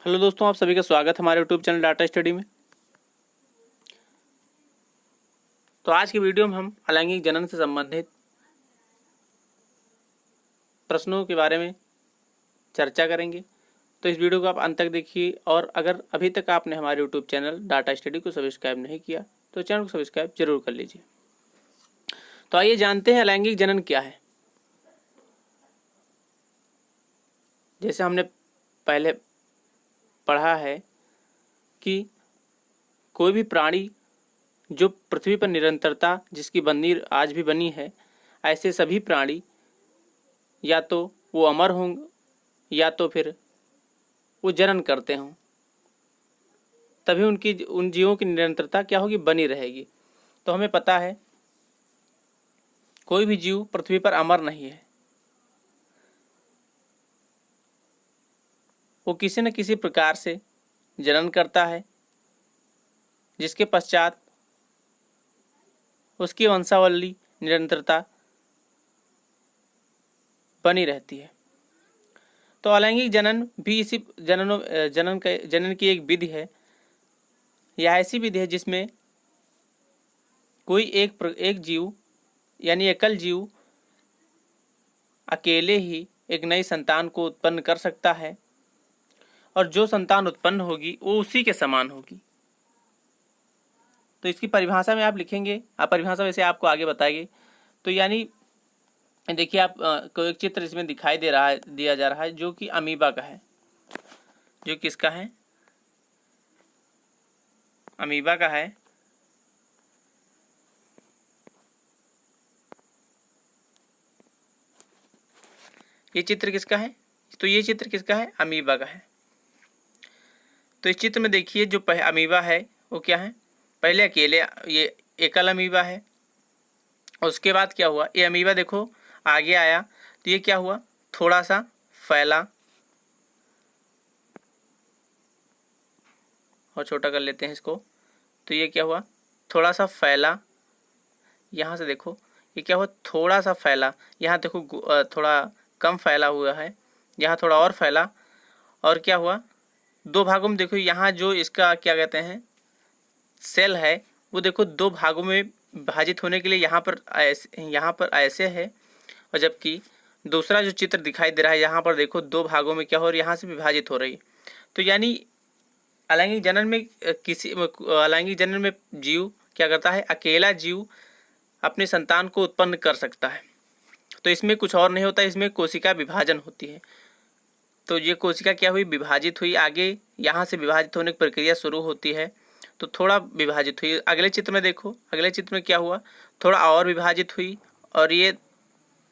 Hello दोस्तों, आप सभी का स्वागत है हमारे यूट्यूब चैनल डाटा स्टडी में। तो आज की वीडियो में हम अलैंगिक जनन से संबंधित प्रश्नों के बारे में चर्चा करेंगे। तो इस वीडियो को आप अंत तक देखिए, और अगर अभी तक आपने हमारे यूट्यूब चैनल डाटा स्टडी को सब्सक्राइब नहीं किया तो चैनल को सब्सक्राइब जरूर कर लीजिए। तो आइए जानते हैं अलैंगिक जनन क्या है। जैसे हमने पहले पढ़ा है कि कोई भी प्राणी जो पृथ्वी पर निरंतरता जिसकी बनी आज भी बनी है, ऐसे सभी प्राणी या तो वो अमर होंगे या तो फिर वो जनन करते हों, तभी उन जीवों की निरंतरता क्या होगी, बनी रहेगी। तो हमें पता है कोई भी जीव पृथ्वी पर अमर नहीं है, वो किसी न किसी प्रकार से जनन करता है, जिसके पश्चात उसकी वंशावली निरंतरता बनी रहती है। तो अलैंगिक जनन भी इसी जनन की एक विधि है। यह ऐसी विधि है जिसमें कोई एक जीव यानी एकल जीव अकेले ही एक नई संतान को उत्पन्न कर सकता है, और जो संतान उत्पन्न होगी वो उसी के समान होगी। तो इसकी परिभाषा में आप लिखेंगे, आप परिभाषा वैसे आपको आगे बताएंगे। तो यानी देखिए, आप को एक चित्र इसमें दिखाई दिया जा रहा है जो कि अमीबा का है। जो किसका है? अमीबा का है। ये चित्र किसका है? तो ये चित्र किसका है? अमीबा का है। तो इस चित्र में देखिए, जो अमीबा है वो क्या है? पहले अकेले ये एकल अमीबा है, उसके बाद क्या हुआ, ये अमीबा देखो आगे आया तो ये क्या हुआ, थोड़ा सा फैला, और छोटा कर लेते हैं इसको। तो ये क्या हुआ, थोड़ा सा फैला। यहाँ से देखो ये क्या हुआ, थोड़ा सा फैला। यहाँ देखो थोड़ा कम फैला हुआ है, यहाँ थोड़ा और फैला, और क्या हुआ, दो भागों में देखो। यहाँ जो इसका क्या कहते हैं सेल है, वो देखो दो भागों में विभाजित होने के लिए यहाँ पर ऐसे है, और जबकि दूसरा जो चित्र दिखाई दे रहा है यहाँ पर देखो दो भागों में क्या हो रही है, यहाँ से विभाजित हो रही है। तो यानी अलैंगिक जनन में जीव क्या करता है, अकेला जीव अपने संतान को उत्पन्न कर सकता है। तो इसमें कुछ और नहीं होता, इसमें कोशिका विभाजन होती है। तो ये कोशिका क्या हुई, विभाजित हुई, आगे यहाँ से विभाजित होने की प्रक्रिया शुरू होती है, तो थोड़ा विभाजित हुई। अगले चित्र में देखो, अगले चित्र में क्या हुआ, थोड़ा और विभाजित हुई, और ये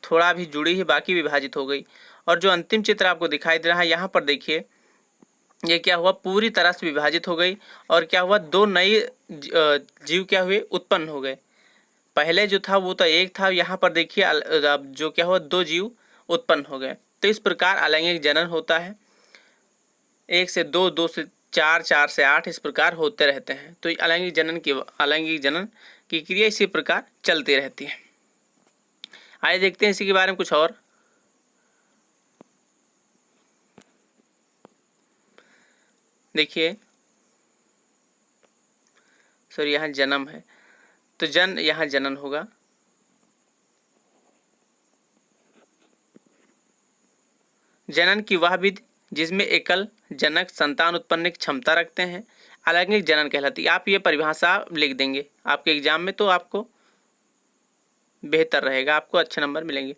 थोड़ा भी जुड़ी ही बाकी विभाजित हो गई। और जो अंतिम चित्र आपको दिखाई दे रहा है यहाँ पर देखिए, ये क्या हुआ, पूरी तरह से विभाजित हो गई, और क्या हुआ, दो नए जीव क्या हुए, उत्पन्न हो गए। पहले जो था वो तो एक था, यहाँ पर देखिए जो क्या हुआ, दो जीव उत्पन्न हो गए। तो इस प्रकार अलैंगिक जनन होता है। 1 से 2, 2 से 4, 4 से 8 इस प्रकार होते रहते हैं। तो अलैंगिक जनन की क्रिया इसी प्रकार चलती रहती है। आइए देखते हैं इसी के बारे में कुछ और। देखिए, सॉरी यहाँ जन्म है, तो यहाँ जनन होगा। जनन की वह विधि जिसमें एकल जनक संतान उत्पन्न की क्षमता रखते हैं, अलैंगिक जनन कहलाती है। आप ये परिभाषा लिख देंगे आपके एग्जाम में, तो आपको बेहतर रहेगा, आपको अच्छे नंबर मिलेंगे।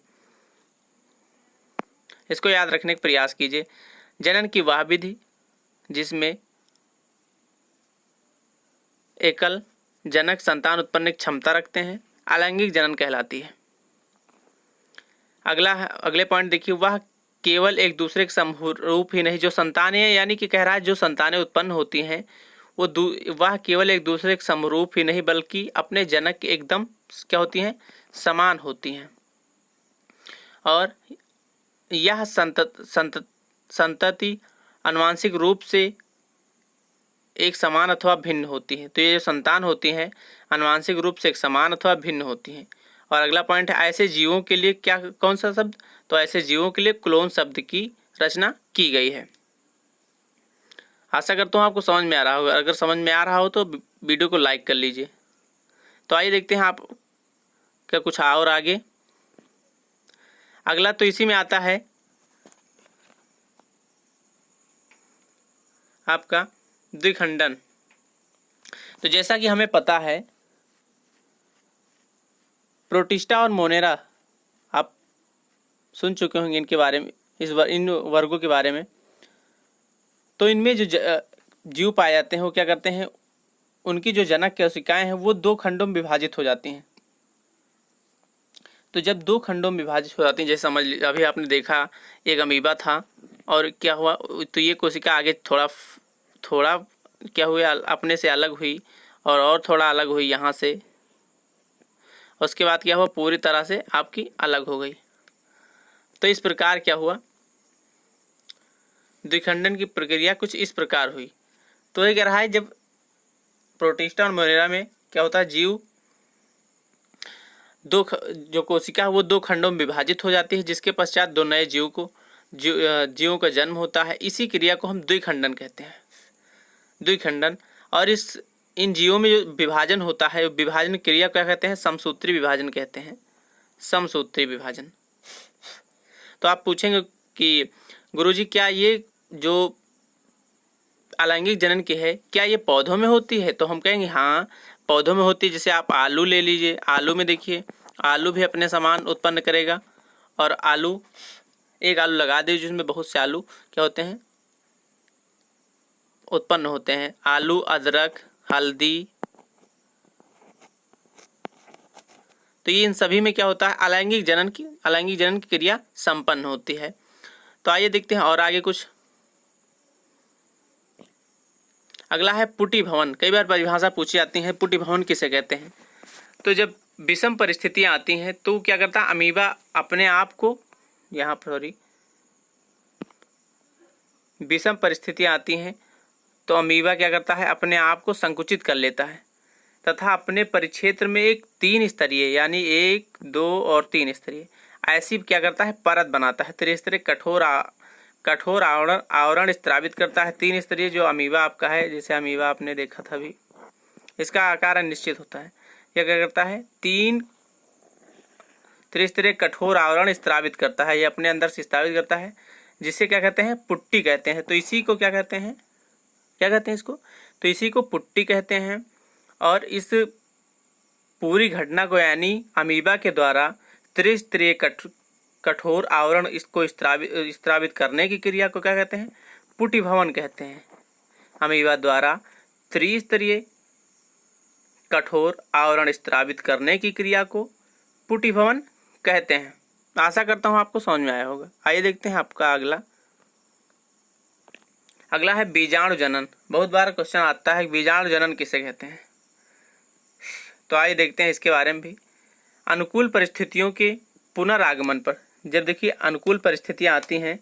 इसको याद रखने का प्रयास कीजिए। जनन की वह विधि जिसमें एकल जनक संतान उत्पन्न की क्षमता रखते हैं, अलैंगिक जनन कहलाती है। अगले पॉइंट देखिए, वह केवल एक दूसरे के समरूप ही नहीं, जो संतानें यानी कि कह रहा है जो संतानें उत्पन्न होती हैं वह केवल एक दूसरे के समरूप ही नहीं बल्कि अपने जनक के एकदम क्या होती हैं, समान होती हैं। और यह संतति आनुवंशिक रूप से एक समान अथवा भिन्न होती है। तो ये जो संतान होती हैं आनुवंशिक रूप से एक समान अथवा भिन्न होती हैं। और अगला पॉइंट है, ऐसे जीवों के लिए क्या, कौन सा शब्द, तो ऐसे जीवों के लिए क्लोन शब्द की रचना की गई है। आशा करता हूँ आपको समझ में आ रहा होगा। अगर समझ में आ रहा हो तो वीडियो को लाइक कर लीजिए। तो आइए देखते हैं आप क्या कुछ और आगे। अगला तो इसी में आता है आपका द्विखंडन। तो जैसा कि हमें पता है प्रोटिस्टा और मोनेरा, आप सुन चुके होंगे इनके बारे में, इन वर्गों के बारे में। तो इनमें जो जीव पाए जाते हैं वो क्या करते हैं, उनकी जो जनक कोशिकाएं हैं वो दो खंडों में विभाजित हो जाती हैं। तो जब दो खंडों में विभाजित हो जाती हैं, जैसे समझ लीजिए अभी आपने देखा एक अमीबा था और क्या हुआ, तो ये कोशिका आगे थोड़ा थोड़ा क्या हुआ, अपने से अलग हुई और थोड़ा अलग हुई यहाँ से। उसके बाद क्या हुआ, पूरी तरह से आपकी अलग हो गई। तो इस प्रकार क्या हुआ, द्विखंडन की प्रक्रिया कुछ इस प्रकार हुई। तो ये कह रहा है जब प्रोटिस्टा और मोनेरा में क्या होता है, जीव जो कोशिका है वो दो खंडों में विभाजित हो जाती है, जिसके पश्चात दो नए जीवों का जन्म होता है। इसी क्रिया को हम द्विखंडन कहते हैं, द्विखंडन। और इन जीवों में जो विभाजन होता है, विभाजन क्रिया क्या कहते हैं, समसूत्री विभाजन कहते हैं, समसूत्री विभाजन। तो आप पूछेंगे कि गुरुजी क्या ये जो अलैंगिक जनन की है क्या ये पौधों में होती है? तो हम कहेंगे हाँ पौधों में होती है। जैसे आप आलू ले लीजिए, आलू में देखिए आलू भी अपने समान उत्पन्न करेगा। और आलू, एक आलू लगा दीजिए जिसमें बहुत से आलू क्या होते हैं, उत्पन्न होते हैं। आलू, अदरक, हल्दी, तो ये इन सभी में क्या होता है, अलैंगिक जनन की क्रिया संपन्न होती है। तो आइए देखते हैं और आगे कुछ। अगला है पुटी भवन। कई बार परिभाषा पूछी जाती है, पुटी भवन किसे कहते हैं? तो जब विषम परिस्थितियां आती हैं तो क्या करता है, अमीबा अपने आप को, यहाँ पर विषम परिस्थितियां आती हैं तो अमीबा क्या करता है, अपने आप को संकुचित कर लेता है तथा अपने परिक्षेत्र में एक 3 स्तरीय यानी 1, 2 और 3 स्तरीय ऐसी क्या करता है, परत बनाता है। त्रिस्तरीय कठोर आवरण स्त्रावित करता है। 3 स्तरीय जो अमीबा आपका है, जैसे अमीबा आपने देखा था अभी, इसका आकार अनिश्चित होता है। यह क्या करता है, 3 त्रिस्तरीय कठोर आवरण स्त्रावित करता है, ये अपने अंदर से स्त्रावित करता है, जिसे क्या कहते हैं, पुट्टी कहते हैं। तो इसी को क्या कहते हैं, इसको, तो इसी को पुट्टी कहते हैं। और इस पूरी घटना को यानी अमीबा के द्वारा त्रिस्तरीय कठोर आवरण इसको स्त्रावित करने की क्रिया को क्या कहते हैं, पुटी भवन कहते हैं। अमीबा द्वारा त्रिस्तरीय कठोर आवरण स्त्रावित करने की क्रिया को पुटी भवन कहते हैं। आशा करता हूँ आपको समझ में आया होगा। आइए देखते हैं आपका अगला है बीजाणु जनन। बहुत बार क्वेश्चन आता है बीजाणु जनन किसे कहते हैं, तो आइए देखते हैं इसके बारे में भी। अनुकूल परिस्थितियों के पुनरागमन पर, जब देखिए अनुकूल परिस्थितियां आती हैं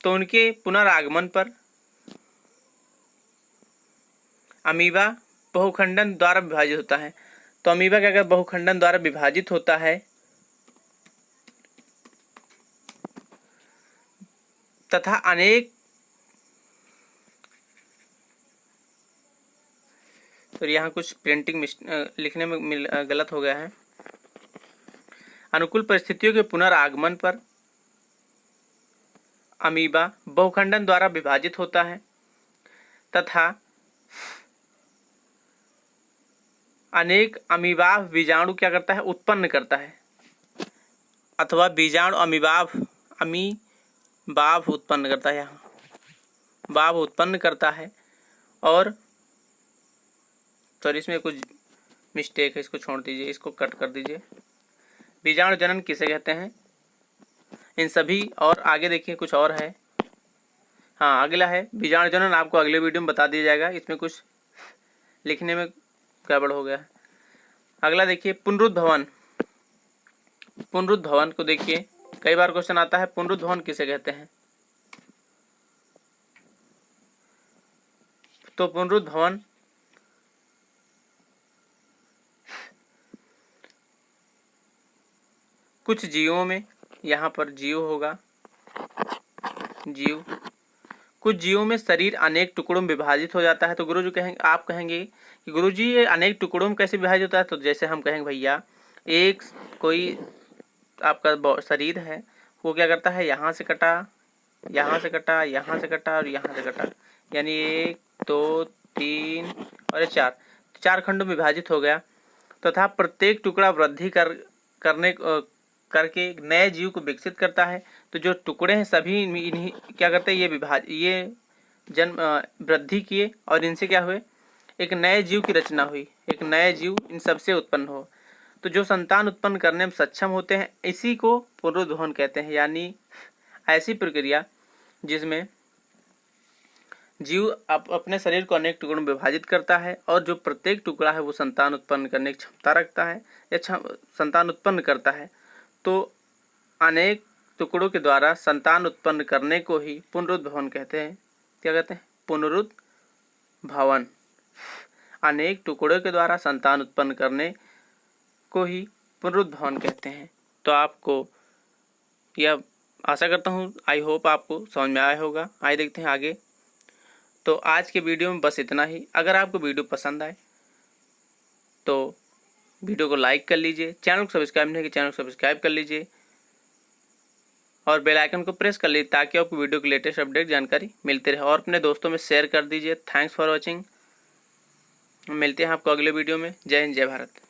तो उनके पुनरागमन पर अमीबा बहुखंडन द्वारा विभाजित होता है। तो अमीबा क्या अगर बहुखंडन द्वारा विभाजित होता है तथा अनेक, तो यहाँ कुछ प्रिंटिंग लिखने में गलत हो गया है। अनुकूल परिस्थितियों के पुनरागमन पर अमीबा बहुखंडन द्वारा विभाजित होता है तथा अनेक अमीबाभ बीजाणु क्या करता है, उत्पन्न करता है, अथवा बीजाणु अमीबाभ उत्पन्न करता है, यहाँ बाभ उत्पन्न करता है। और सॉरी इसमें कुछ मिस्टेक है, इसको छोड़ दीजिए, इसको कट कर दीजिए। बीजाणु जनन किसे कहते हैं, इन सभी, और आगे देखिए कुछ और है। हाँ अगला है बीजाणु जनन, आपको अगले वीडियो में बता दिया जाएगा, इसमें कुछ लिखने में गड़बड़ हो गया है। अगला देखिए पुनरुद्भवन। पुनरुद्भवन को देखिए, कई बार क्वेश्चन आता है पुनरुद्भवन किसे कहते हैं। तो पुनरुद्भवन कुछ जीवों में, यहाँ पर जीव होगा, जीव कुछ जीवों में शरीर अनेक टुकड़ों में विभाजित हो जाता है। तो गुरुजी कहेंगे, आप कहेंगे कि गुरुजी ये अनेक टुकड़ों में कैसे विभाजित होता है? तो जैसे हम कहेंगे भैया, एक कोई आपका शरीर है, वो क्या करता है, यहाँ से कटा, यहाँ से कटा, यहाँ से कटा और यहाँ से कटा, यानी 1 2 3 और 4 खंडों में विभाजित हो गया। तथा प्रत्येक टुकड़ा वृद्धि करके एक नए जीव को विकसित करता है। तो जो टुकड़े हैं सभी इन्हीं क्या करते हैं, ये जन्म वृद्धि किए और इनसे क्या हुए, एक नए जीव की रचना हुई, एक नए जीव इन सबसे उत्पन्न हो। तो जो संतान उत्पन्न करने में सक्षम होते हैं, इसी को पुनरुद्भवन कहते हैं। यानी ऐसी प्रक्रिया जिसमें जीव अपने शरीर को अनेक टुकड़ों में विभाजित करता है और जो प्रत्येक टुकड़ा है वो संतान उत्पन्न करने की क्षमता रखता है या संतान उत्पन्न करता है। तो अनेक टुकड़ों के द्वारा संतान उत्पन्न करने को ही पुनरुद्भवन कहते हैं। क्या कहते हैं? पुनरुद्भवन। अनेक टुकड़ों के द्वारा संतान उत्पन्न करने को ही पुनरुद्भवन कहते हैं। तो आपको यह आशा करता हूँ, आई होप आपको समझ में आया होगा। आइए देखते हैं आगे। तो आज के वीडियो में बस इतना ही। अगर आपको वीडियो पसंद आए तो वीडियो को लाइक कर लीजिए, चैनल को सब्सक्राइब नहीं कि चैनल को सब्सक्राइब कर लीजिए और बेल आइकन को प्रेस कर लीजिए ताकि आपको वीडियो की लेटेस्ट अपडेट जानकारी मिलती रहे और अपने दोस्तों में शेयर कर दीजिए। Thanks for watching. मिलते हैं आपको अगले वीडियो में। जय हिंद, जय भारत।